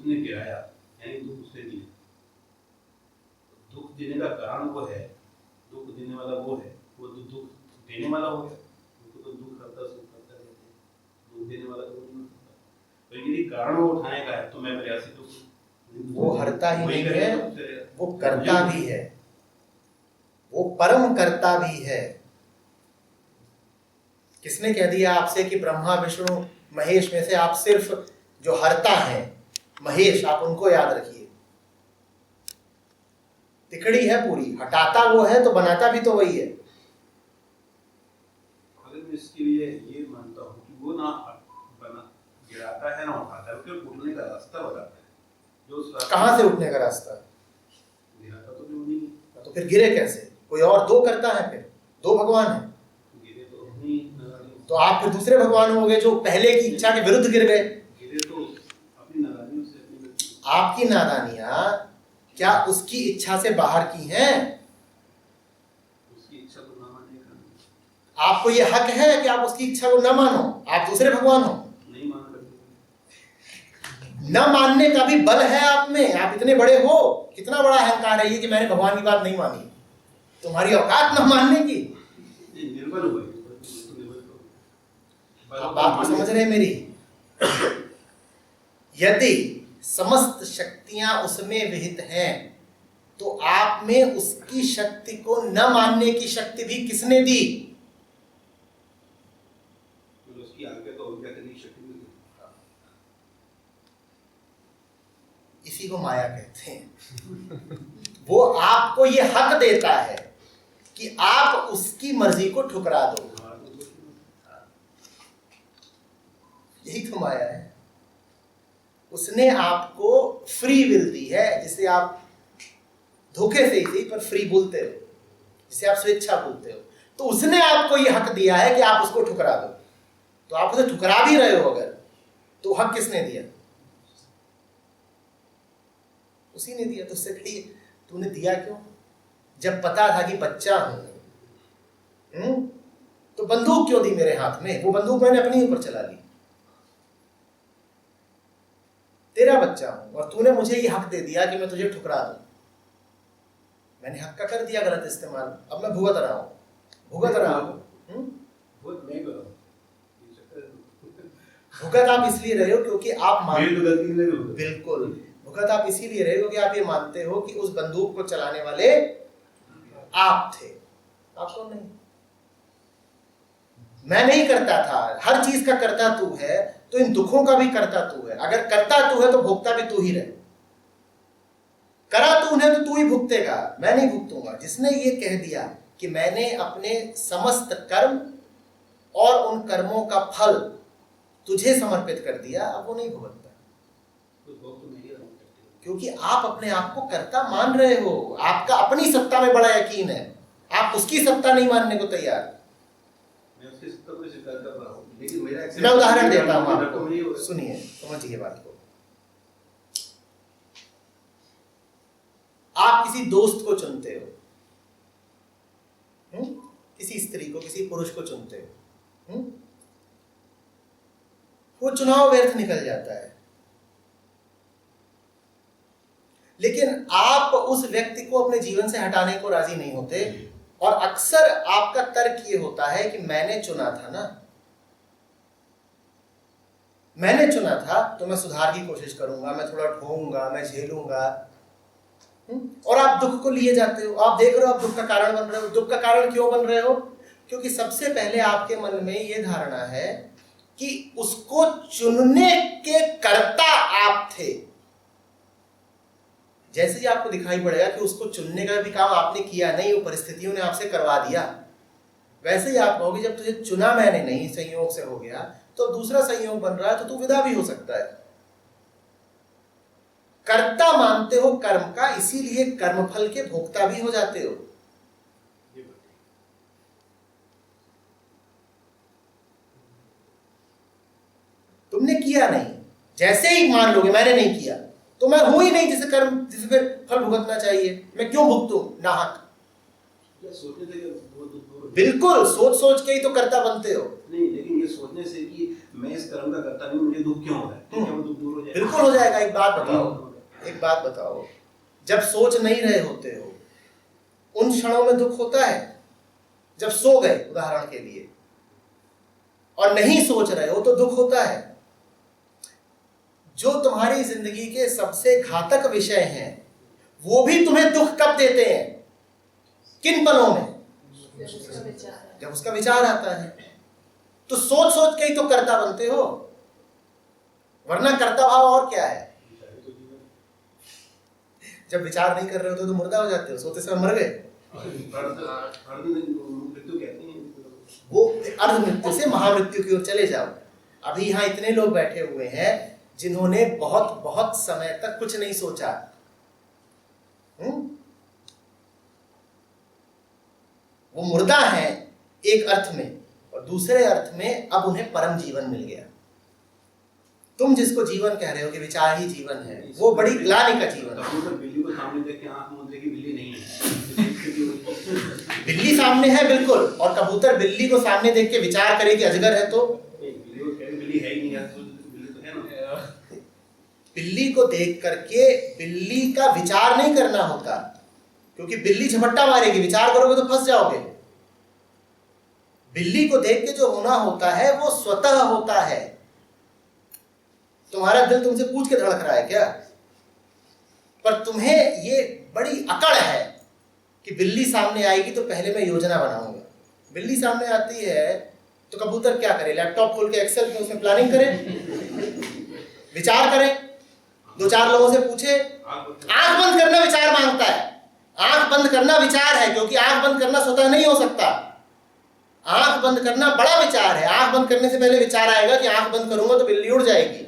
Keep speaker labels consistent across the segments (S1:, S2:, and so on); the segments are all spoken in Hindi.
S1: उसने गिराया, यानी दुख उसने दिया। दुख देने का कारण वो है, दुख देने वाला वो है, वो तो दुख देने वाला हो गया। उनको तो दुख करता सुख करता रहते हैं, दुख देने वाला तो नहीं होता। तो यदि कारण वो उठाने का है तो मैं प्रयासी तो
S2: वो हरता ही नहीं है, वो करता भी है, वो परम करता भी है। किसने कह दिया आपसे कि ब्रह्मा विष्णु महेश में से आप सिर्फ जो हरता है महेश, आप उनको याद रखिए। तिकड़ी है पूरी, हटाता वो है तो बनाता भी तो वही है।
S1: अगर मैं इसके लिए ये मानता हूँ कि वो ना बना गिराता है ना उठाता है, उसके उठने का रास्ता बताता है। जो
S2: कहाँ से उठने का रास्ता?
S1: गिराता तो जो नहीं,
S2: तो फिर गिरे कैसे? कोई और दो करता है, फिर दो भगवान है।
S1: गिरे तो नहीं,
S2: तो आप फिर दूसरे भगवान हो गए जो पहले की इच्छा के विरुद्ध गिर गए।
S1: गिरे तो अपनी नादानियों से, अपनी
S2: आपकी नादानियां क्या उसकी इच्छा से बाहर की हैं?
S1: उसकी इच्छा को ना मानने का।
S2: आपको ये हक है कि आप उसकी इच्छा को न मानो, आप दूसरे भगवान हो।
S1: नहीं मान सकते,
S2: न मानने का भी बल है आप में। आप इतने बड़े हो, कितना बड़ा अहंकार है ये कि मैंने भगवान की बात नहीं मानी। तुम्हारी औकात न मानने की।
S1: निर्बल हुए।
S2: आप बात को समझ रहे हैं मेरी? यदि समस्त शक्तियां उसमें विहित हैं तो आप में उसकी शक्ति को न मानने की शक्ति भी किसने दी?
S1: उसकी आगे तो और क्या करने की शक्ति मिली।
S2: इसी को माया कहते हैं। वो आपको ये हक देता है कि आप उसकी मर्जी को ठुकरा दो। यही तो माया है। उसने आपको फ्री विल दी है, जिसे आप धोखे से ही पर फ्री बोलते हो, जिसे आप स्वेच्छा बोलते हो। तो उसने आपको यह हक दिया है कि आप उसको ठुकरा दो। तो आप उसे ठुकरा भी रहे हो अगर, तो हक किसने दिया? उसी ने दिया। तो उससे कहिए तूने दिया क्यों? जब पता था कि बच्चा हूं, तो बंदूक क्यों दी मेरे हाथ में? वो बंदूक मैंने अपने ऊपर चला ली। तेरा बच्चा हूं और तूने मुझे ये हक दे दिया कि मैं तुझे ठुकरा दूं। मैंने हक का कर दिया गलत इस्तेमाल, अब मैं भुगत रहा हूं। भुगत आप इसलिए रहे हो क्योंकि आप बिल्कुल भुगत आप इसीलिए रहे हो कि आप ये मानते हो कि उस बंदूक को चलाने वाले आप थे, आपको नहीं। मैं नहीं करता था, हर चीज का करता तू है, तो इन दुखों का भी करता तू है। अगर करता तू है तो भोगता भी तू ही रहे। करा तूने तो तू ही भुगतेगा, मैं नहीं भुगतूंगा। जिसने ये कह दिया कि मैंने अपने समस्त कर्म और उन कर्मों का फल तुझे समर्पित कर दिया, अब वो नहीं भुगतता। क्योंकि आप अपने आप को कर्ता मान रहे हो। आपका अपनी सत्ता में बड़ा यकीन है, आप उसकी सत्ता नहीं मानने को तैयार। मैं उदाहरण देता हूं आपको, सुनिए, समझिए बात को। आप किसी दोस्त को चुनते हो, किसी स्त्री को, किसी पुरुष को चुनते हो, वो चुनाव व्यर्थ निकल जाता है। लेकिन आप उस व्यक्ति को अपने जीवन से हटाने को राजी नहीं होते, और अक्सर आपका तर्क ये होता है कि मैंने चुना था ना, मैंने चुना था तो मैं सुधार की कोशिश करूंगा, मैं थोड़ा ढोऊंगा, मैं झेलूंगा। और आप दुख को लिए जाते हो। आप देख रहे हो आप दुख का कारण बन रहे हो। दुख का कारण क्यों बन रहे हो? क्योंकि सबसे पहले आपके मन में ये धारणा है कि उसको चुनने के कर्ता आप थे। जैसे ही आपको दिखाई पड़ेगा कि उसको चुनने का भी काम आपने किया नहीं, वो परिस्थितियों ने आपसे करवा दिया, वैसे ही आप कहोगे जब तुझे चुना मैंने नहीं, संयोग से हो गया, तो दूसरा संयोग बन रहा है तो तू विदा भी हो सकता है। कर्ता मानते हो कर्म का, इसीलिए कर्मफल के भोक्ता भी हो जाते हो। तुमने किया नहीं, जैसे ही मान लोगे मैंने नहीं किया तो मैं हूं ही नहीं जिसे कर्म, जिसे फिर फल भुगतना चाहिए। मैं क्यों भुगतूं नाहक? बिल्कुल, सोच सोच के ही तो कर्ता बनते हो।
S1: नहीं, लेकिन ये सोचने से कि मैं इस कर्म का करता नहीं, मुझे दुख क्यों हो रहा है, क्या वो दुख दूर हो जाएगा?
S2: बिल्कुल हो जाएगा। एक बात बताओ, जब सोच नहीं रहे होते हो उन क्षणों में दुख होता है? जब सो गए उदाहरण के लिए और नहीं सोच रहे हो तो दुख होता है। जो तुम्हारी जिंदगी के सबसे घातक विषय हैं वो भी तुम्हें दुख कब देते हैं? किन पलों में? जब उसका विचार आता है। तो सोच सोच के ही तो कर्ता बनते हो, वरना कर्ता भाव और क्या है? जब विचार नहीं कर रहे होते तो मुर्दा हो जाते हो, सोते समय मर गए।
S1: मृत्यु कहते हैं
S2: वो अर्ध मृत्यु से महामृत्यु की ओर चले जाओ। अभी यहाँ इतने लोग बैठे हुए हैं जिन्होंने बहुत बहुत समय तक कुछ नहीं सोचा। वो मुर्दा हैं एक अर्थ में, और दूसरे अर्थ में अब उन्हें परम जीवन मिल गया। तुम जिसको जीवन कह रहे हो कि विचार ही जीवन है, वो बड़ी ग्लानि का जीवन है।
S1: बिल्ली को सामने देख के आंख मूंद लेगी, बिल्ली नहीं है।
S2: बिल्ली सामने है बिल्कुल, और कबूतर बिल्ली को सामने देख के विचार करे कि अजगर है, तो
S1: बिल्ली है ही नहीं, बिल्ली तो है ना।
S2: बिल्ली को देख करके बिल्ली का विचार नहीं करना होता, क्योंकि बिल्ली झपट्टा मारेगी, विचार करोगे तो फंस जाओगे। बिल्ली को देख के जो होना होता है वो स्वतः होता है। तुम्हारा दिल तुमसे पूछ के धड़क रहा है क्या? पर तुम्हें ये बड़ी अकड़ है कि बिल्ली सामने आएगी तो पहले मैं योजना बनाऊंगा। बिल्ली सामने आती है तो कबूतर क्या करे? लैपटॉप खोल के एक्सेल में उसमें प्लानिंग करे, विचार करे, दो चार लोगों से पूछे। आंख बंद करना विचार मांगता है। आंख बंद करना विचार है, क्योंकि आंख बंद करना स्वतः नहीं हो सकता। आंख बंद करना बड़ा विचार है। आंख बंद करने से पहले विचार आएगा कि आंख बंद करूंगा तो बिल्ली उड़ जाएगी।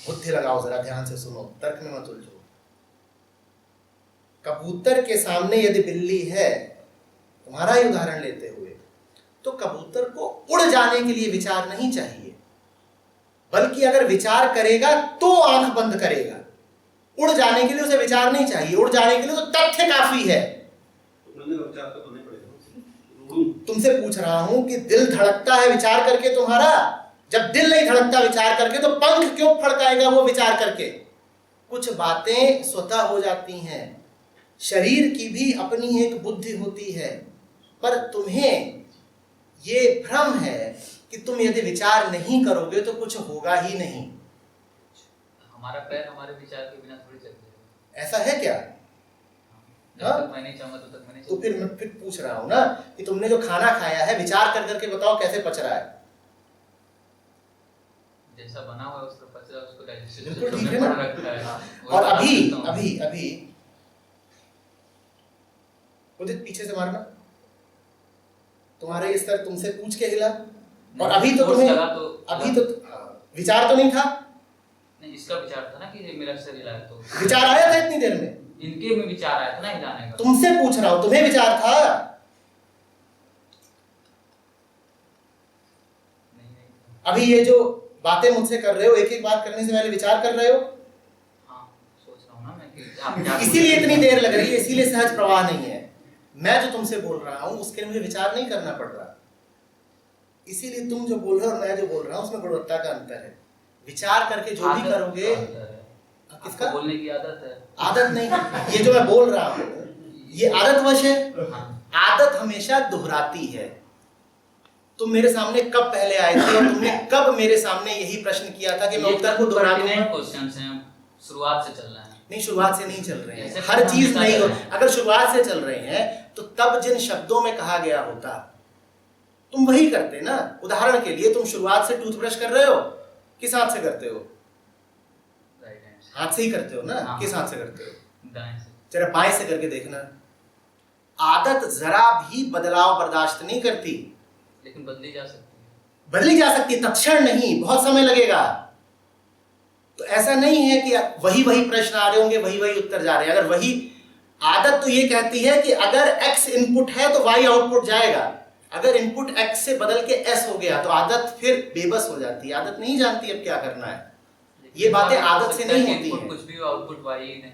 S2: बुद्धि लगाओ, जरा ध्यान से सुनो, तर्क में मत उलझो। कबूतर के सामने यदि बिल्ली है, तुम्हारा ही उदाहरण लेते हुए, तो कबूतर को उड़ जाने के लिए विचार नहीं चाहिए, बल्कि अगर विचार करेगा तो आंख बंद करेगा। उड़ जाने के लिए उसे विचार नहीं चाहिए, उड़ जाने के लिए तो तथ्य काफी है। तुमसे पूछ रहा हूं कि दिल धड़कता है विचार करके तुम्हारा? जब दिल नहीं धड़कता विचार करके तो पंख क्यों फड़काएगा वो विचार करके? कुछ बातें स्वतः हो जाती हैं। शरीर की भी अपनी एक बुद्धि होती है, पर तुम्हें ये भ्रम है कि तुम यदि विचार नहीं करोगे तो कुछ होगा ही नहीं।
S3: हमारा पैर हमारे विचार के बिना थोड़ी चल जाएगा।
S2: ऐसा है क्या?
S3: जब तक मैं नहीं चाहूंगा तब तक मैं नहीं।
S2: तो फिर मैं पूछ रहा हूं ना कि तुमने जो खाना खाया है विचार कर करके बताओ कैसे पच रहा है?
S3: जैसा बना हुआ है उसका पच रहा है, उसको डाइजेशन
S2: बिल्कुल ठीक है ना।
S3: रखा है।
S2: और अभी उदित पीछे से मारना, तुम्हारे ये स्तर तुमसे पूछ के हिला, और अभी तो तुम्हें अभी तो विचार तो नहीं था।
S3: नहीं, इसका विचार था ना कि ये मेरा शरीर हिला है, तो
S2: विचार आया था इतनी देर में?
S3: इनके में विचार आया था ना हिलाने का।
S2: तुमसे पूछ रहा हूं, तुम्हें विचार था?
S3: नहीं।
S2: अभी ये जो बातें मुझसे कर रहे हो, एक एक बात करने से पहले विचार कर रहे हो।
S3: हाँ, सोच रहा हूँ ना मैं कि आप क्या
S2: इसीलिए इतनी देर लग रही है, इसीलिए सहज प्रवाह नहीं है। मैं जो तुमसे बोल रहा हूं उसके लिए मुझे विचार नहीं करना पड़ रहा, इसीलिए तुम जो बोल रहे हो और मैं जो बोल रहा हूं उसमें गुणवत्ता का अंतर है। विचार करके जो भी करोगे, किसका
S3: बोलने की आदत है?
S2: आदत नहीं, ये जो मैं बोल रहा हूं ये आदतवश है। आदत हमेशा दोहराती है। तुम मेरे सामने कब पहले आए थे और तुमने कब मेरे सामने यही प्रश्न किया था कि मैं उत्तर को दोहरा दूंगा?
S3: क्वेश्चंस हैं, शुरुआत से चल रहे हैं।
S2: नहीं, शुरुआत से नहीं चल रहे हैं, हर चीज नहीं हो। अगर शुरुआत से चल रहे हैं तो तब जिन शब्दों में कहा गया होता तुम वही करते ना। उदाहरण के लिए तुम शुरुआत से टूथब्रश कर रहे हो, किस हाथ से करते हो? हाथ से ही करते हो ना। किस हाथ से करते हो?
S3: दाएं से।
S2: जरा बाएं से करके देखना। आदत जरा भी बदलाव बर्दाश्त नहीं करती,
S3: लेकिन बदली जा सकती है।
S2: बदली जा सकती है, तत्क्षण नहीं, बहुत समय लगेगा। तो ऐसा नहीं है कि वही प्रश्न आ रहे होंगे, वही उत्तर जा रहे हैं। अगर वही आदत तो ये कहती है कि अगर x इनपुट है तो y आउटपुट जाएगा। अगर इनपुट x से बदल के s हो गया तो आदत फिर बेबस हो जाती है। आदत नहीं जानती अब क्या करना है। ये बातें आदत से नहीं होती हैं।
S3: कुछ भी आउटपुट y ही नहीं।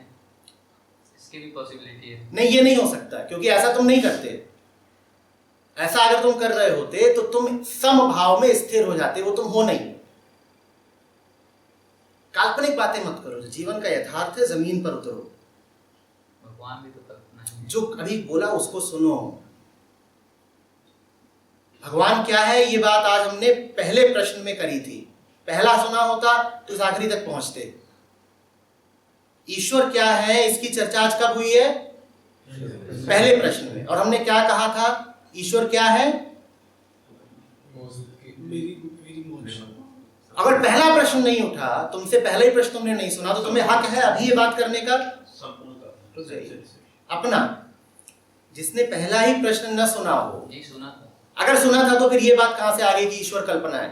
S3: इसकी भी पॉसिबिलिटी है।
S2: नहीं, ये नहीं हो सकता, क्योंकि ऐसा तुम नहीं करते। ऐसा अगर तुम कर रहे होते तो तुम समभाव में स्थिर हो जाते, वो तुम हो नहीं। काल्पनिक बातें मत करो, जीवन का यथार्थ है, जमीन पर उतरो।
S3: भगवान भी तो कल्पना है।
S2: जो अभी बोला उसको सुनो। भगवान क्या है, ये बात आज हमने पहले प्रश्न में करी थी। पहला सुना होता तो इस आखिरी तक पहुंचते। ईश्वर क्या है, इसकी चर्चा आज कब हुई है? पहले प्रश्न में। और हमने क्या कहा था? ईश्वर क्या है? अगर पहला प्रश्न नहीं उठा, तुमसे पहला ही प्रश्न तुमने नहीं सुना, तो तुम्हें हक है अभी ये बात करने का अपना। जिसने पहला ही प्रश्न न सुना हो,
S3: जी सुना था,
S2: अगर सुना था तो फिर ये बात कहां से आ गई कि ईश्वर कल्पना है?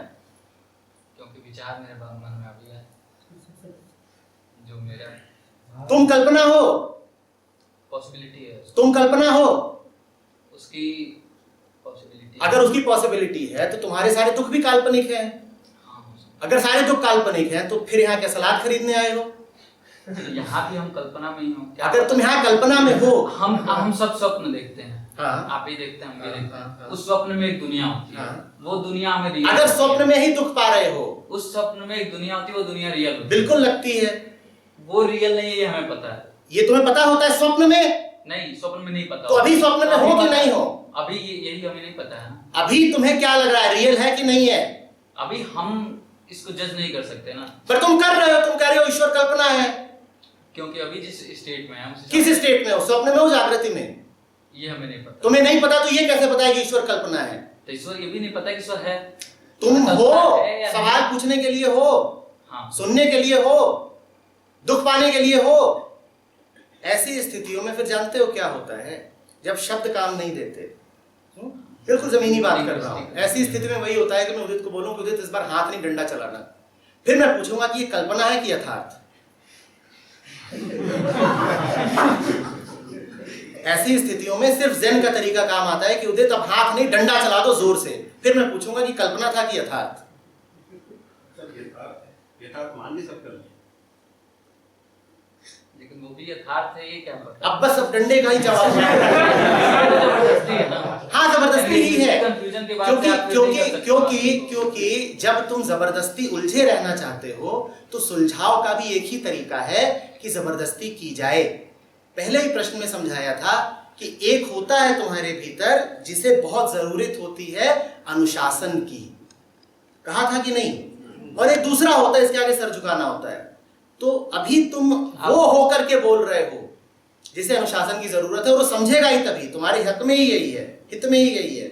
S3: क्योंकि विचार मेरे मन में अभी है, जो मेरा
S2: तुम कल्पना हो,
S3: पॉसिबिलिटी है,
S2: तुम कल्पना हो।
S3: उसकी पॉसिबिलिटी।
S2: अगर उसकी पॉसिबिलिटी है तो तुम्हारे सारे दुख भी काल्पनिक हैं।
S3: हाँ, हो सकता
S2: अगर सारे दुख काल्पनिक हैं तो फिर यहाँ क्या सलाद खरीदने आए हो?
S3: है। यहाँ भी हम कल्पना में ही हो। क्या
S2: अगर
S3: पता?
S2: तुम यहाँ कल्पना में हो,
S3: हम सब स्वप्न देखते हैं।
S2: हाँ।
S3: आप भी देखते हैं, हम भी
S2: हाँ,
S3: देखते
S2: हाँ,
S3: हैं।
S2: हाँ।
S3: उस स्वप्न में एक दुनिया होती है,
S2: हाँ।
S3: वो दुनिया हमें रियल
S2: अगर स्वप्न में ही दुख पा रहे हो,
S3: उस स्वप्न में एक दुनिया होती है, वो दुनिया रियल होती है।
S2: बिल्कुल लगती है।
S3: वो रियल नहीं है, ये हमें पता है।
S2: ये तुम्हें पता होता है स्वप्न में,
S3: नहीं, स्वप्न में नहीं पता।
S2: तो अभी स्वप्न में हो कि नहीं हो?
S3: अभी यही हमें नहीं पता है ना।
S2: अभी तुम्हें क्या लग रहा है, रियल है कि नहीं है?
S3: अभी हम इसको जज नहीं कर सकते ना,
S2: पर तुम कर रहे हो, तुम कह रहे हो ईश्वर कल्पना है।
S3: क्योंकि अभी जिस स्टेट में है हम
S2: किस स्टेट में हो? स्वप्न में हो, जागृति में?
S3: ये हमें नहीं पता।
S2: तुम्हें नहीं पता तो ये कैसे पता है कि ईश्वर कल्पना है?
S3: तो ईश्वर ये भी नहीं पता कि ईश्वर है।
S2: तुम हो,
S3: है या
S2: सवाल
S3: नहीं?
S2: पूछने के लिए हो,
S3: हाँ,
S2: सुनने के लिए हो, दुख पाने के लिए हो। ऐसी स्थितियों में फिर जानते हो क्या होता है, जब शब्द काम नहीं देते। बिल्कुल जमीनी बात कर रहा हूं। ऐसी स्थिति में वही होता है कि मैं उदित को बोलूं कि उदित इस बार हाथ नहीं डंडा चलाना। फिर मैं पूछूंगा कि ये कल्पना है कि यथार्थ? ऐसी स्थितियों में सिर्फ ज़ेन का तरीका काम आता है कि उदित अब हाथ नहीं डंडा चला दो जोर से। फिर मैं पूछूंगा कि कल्पना था कि यथार्थ?
S1: यथार्थ मान नहीं सकते।
S3: लेकिन वो भी यथार्थ है, ये क्या पता।
S2: अब बस अब डंडे का ही जवाब
S3: जबरदस्ती है ना।
S2: हाँ, जबरदस्ती ही है।
S3: कंफ्यूजन के बाद
S2: क्योंकि
S3: से आप फिर
S2: क्योंकि
S3: नहीं कर सकते।
S2: क्योंकि क्योंकि जब तुम जबरदस्ती उलझे रहना चाहते हो तो सुलझाव का भी एक ही तरीका है कि जबरदस्ती की जाए। पहले ही प्रश्न में समझाया था कि एक होता है तुम्हारे भीतर जिसे बहुत जरूरत होती है अनुशासन की, कहा था कि नहीं? और एक दूसरा होता है, इसके आगे सर झुकाना होता है। तो अभी तुम वो होकर के बोल रहे हो जिसे अनुशासन की जरूरत है, और वो समझेगा ही तभी, तुम्हारे हक में ही यही है, हित में ही यही है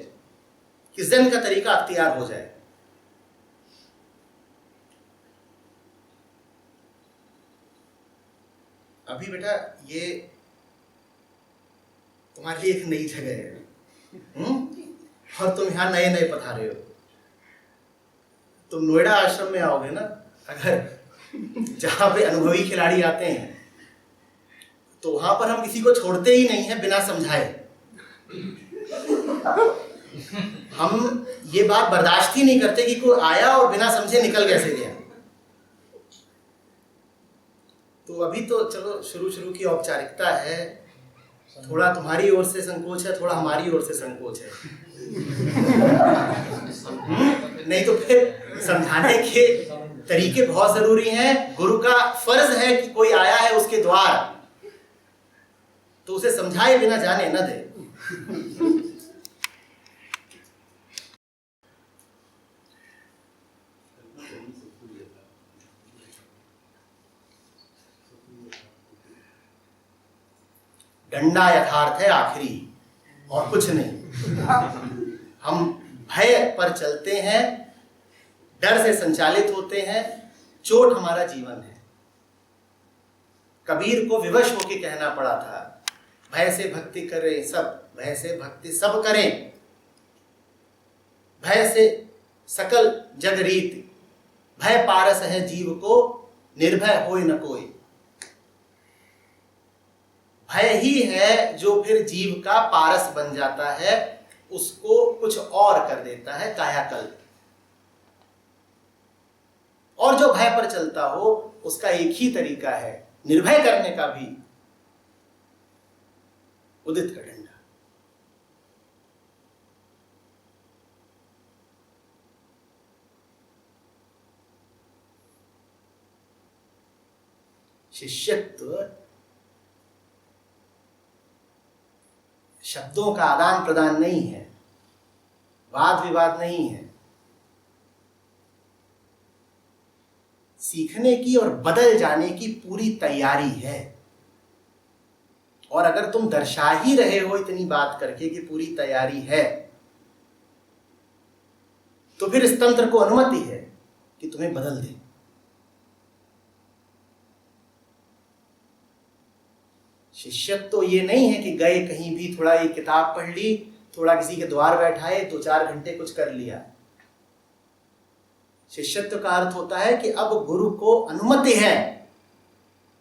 S2: कि ज़ेन का तरीका अख्तियार हो जाए। अभी बेटा ये तुम्हारे लिए एक नई जगह है, और तुम यहाँ नए नए पधारे हो। तुम नोएडा आश्रम में आओगे ना, अगर जहां पे अनुभवी खिलाड़ी आते हैं तो वहां पर हम किसी को छोड़ते ही नहीं है बिना समझाए। हम ये बात बर्दाश्त ही नहीं करते कि कोई आया और बिना समझे निकल कैसे गया। तो अभी तो चलो शुरू की औपचारिकता है, थोड़ा तुम्हारी ओर से संकोच है, थोड़ा हमारी ओर से संकोच है। नहीं तो फिर समझाने के तरीके बहुत जरूरी हैं। गुरु का फर्ज है कि कोई आया है उसके द्वार, तो उसे समझाए बिना जाने न दे। डंडा यथार्थ है आखिरी, और कुछ नहीं। हम भय पर चलते हैं, डर से संचालित होते हैं, चोट हमारा जीवन है। कबीर को विवश होकर कहना पड़ा था, भय से भक्ति करें सब, भय से भक्ति सब करें, भय से सकल जग रीति, भय पारस है जीव को, निर्भय होय न कोई। भय ही है जो फिर जीव का पारस बन जाता है, उसको कुछ और कर देता है, कायाकल्प। और जो भय पर चलता हो उसका एक ही तरीका है, निर्भय करने का भी, उदित का डंडा। शिष्यत्व शब्दों का आदान प्रदान नहीं है, वाद विवाद नहीं है, सीखने की और बदल जाने की पूरी तैयारी है। और अगर तुम दर्शा ही रहे हो इतनी बात करके कि पूरी तैयारी है, तो फिर इस तंत्र को अनुमति है कि तुम्हें बदल दे। शिष्यत्व तो ये नहीं है कि गए कहीं भी, थोड़ा ये किताब पढ़ ली, थोड़ा किसी के द्वार बैठाए, 2-4 घंटे कुछ कर लिया। शिष्यत्व का अर्थ होता है कि अब गुरु को अनुमति है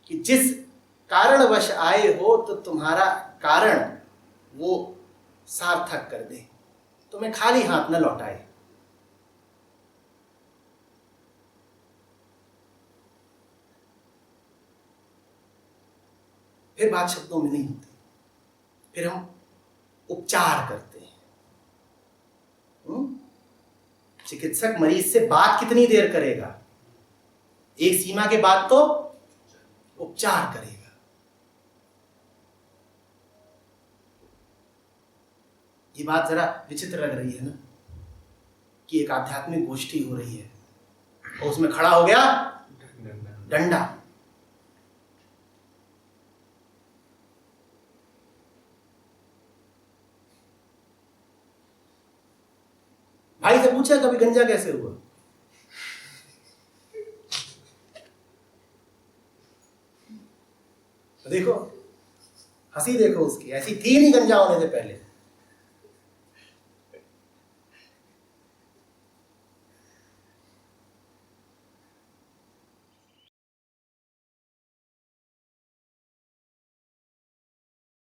S2: कि जिस कारणवश आए हो तो तुम्हारा कारण वो सार्थक कर दे, तुम्हें खाली हाथ न लौटाए। फिर बात शब्दों में नहीं होती, फिर हम उपचार करते हैं। चिकित्सक मरीज से बात कितनी देर करेगा? एक सीमा के बाद तो उपचार करेगा। ये बात जरा विचित्र लग रही है ना, कि एक आध्यात्मिक गोष्ठी हो रही है और उसमें खड़ा हो गया डंडा। भाई से पूछा कभी गंजा कैसे हुआ? देखो हंसी, देखो उसकी, ऐसी थी नहीं गंजा होने से पहले।